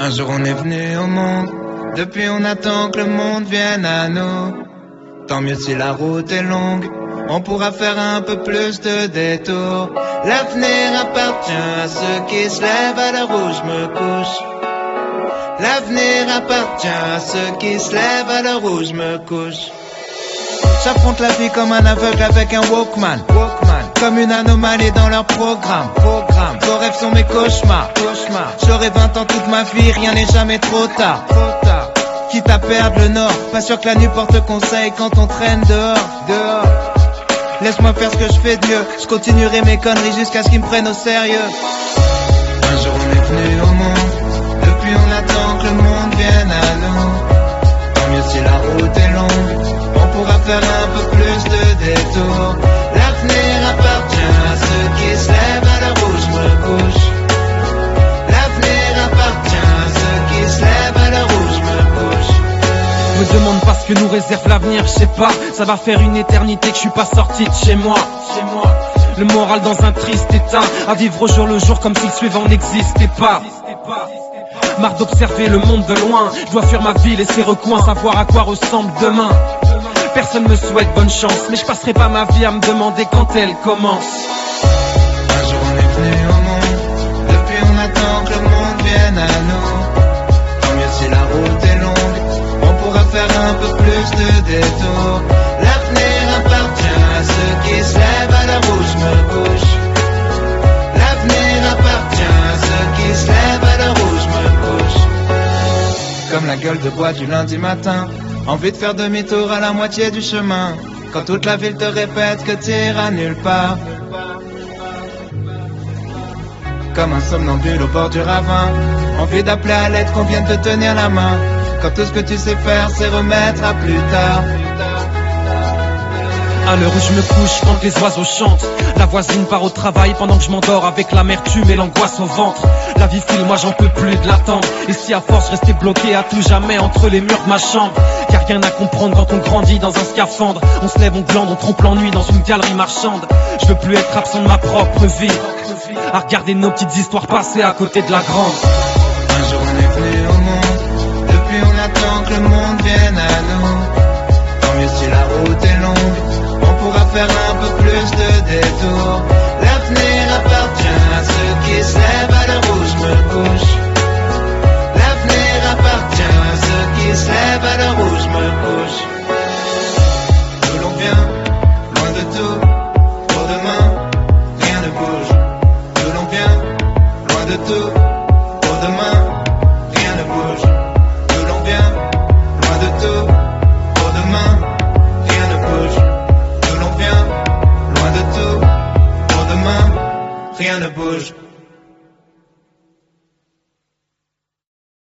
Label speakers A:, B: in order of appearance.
A: Un jour on est venu au monde, depuis on attend que le monde vienne à nous. Tant mieux si la route est longue, on pourra faire un peu plus de détours. L'avenir appartient à ceux qui se lèvent à l'heure où je me couche. L'avenir appartient à ceux qui se lèvent à l'heure où je me couche. J'affronte la vie comme un aveugle avec un Walkman. Comme une anomalie dans leur programme. Vos rêves sont mes cauchemars. J'aurai 20 ans toute ma vie, rien n'est jamais trop tard. Quitte à perdre le nord, pas sûr que la nuit porte conseil quand on traîne dehors. Laisse-moi faire ce que je fais de mieux, je continuerai mes conneries jusqu'à ce qu'ils me prennent au sérieux. Un jour on est venu au monde, depuis on attend que le monde vienne à nous. Tant mieux si la route est longue, on pourra faire un peu plus de détours. L'avenir appartient à ceux qui se lèvent à l'heure où je me couche. L'avenir appartient à ceux qui se lèvent à l'heure où je me couche.
B: Me demande pas ce que nous réserve l'avenir, je sais pas. Ça va faire une éternité que je suis pas sorti de chez moi. Le moral dans un triste état, à vivre au jour le jour comme si le suivant n'existait pas. Marre d'observer le monde de loin, je dois fuir ma ville et ses recoins, savoir à quoi ressemble demain. Personne me souhaite bonne chance, mais je passerai pas ma vie à me demander quand elle commence.
A: Un jour on est venu au monde, depuis on attend que le monde vienne à nous. Tant mieux si la route est longue, on pourra faire un peu plus de détours. L'avenir appartient à ceux qui se lèvent à l'heure où je me couche. L'avenir appartient à ceux qui se lèvent à l'heure où je me couche. Comme la gueule de bois du lundi matin, envie de faire demi-tour à la moitié du chemin. Quand toute la ville te répète que t'iras nulle part. Comme un somnambule au bord du ravin, envie d'appeler à l'aide qu'on vienne te tenir la main. Quand tout ce que tu sais faire c'est remettre à plus tard.
B: À l'heure où je me couche, quand les oiseaux chantent, la voisine part au travail pendant que je m'endors avec l'amertume et l'angoisse au ventre. La vie file, moi j'en peux plus de l'attendre. Et si à force rester bloqué à tout jamais entre les murs de ma chambre. Y'a rien à comprendre quand on grandit dans un scaphandre. On se lève, on glande, on trompe l'ennui dans une galerie marchande. Je veux plus être absent de ma propre vie, à regarder nos petites histoires passer à côté de la grande.
A: Un jour on est venu au monde, depuis on attend que le monde vienne à nous. Tant mieux si la route est longue, on pourra faire un peu plus de détours. L'avenir appartient à ceux qui se lèvent à l'heure où je me couche. L'avenir appartient à ceux qui se lèvent à l'heure où je me couche. D'où l'on vient, loin de tout, pour demain, rien ne bouge. D'où l'on vient, loin de tout, pour demain, rien ne bouge. D'où l'on vient, loin de tout, pour demain, rien ne bouge. D'où l'on vient, loin de tout, pour demain, rien ne bouge.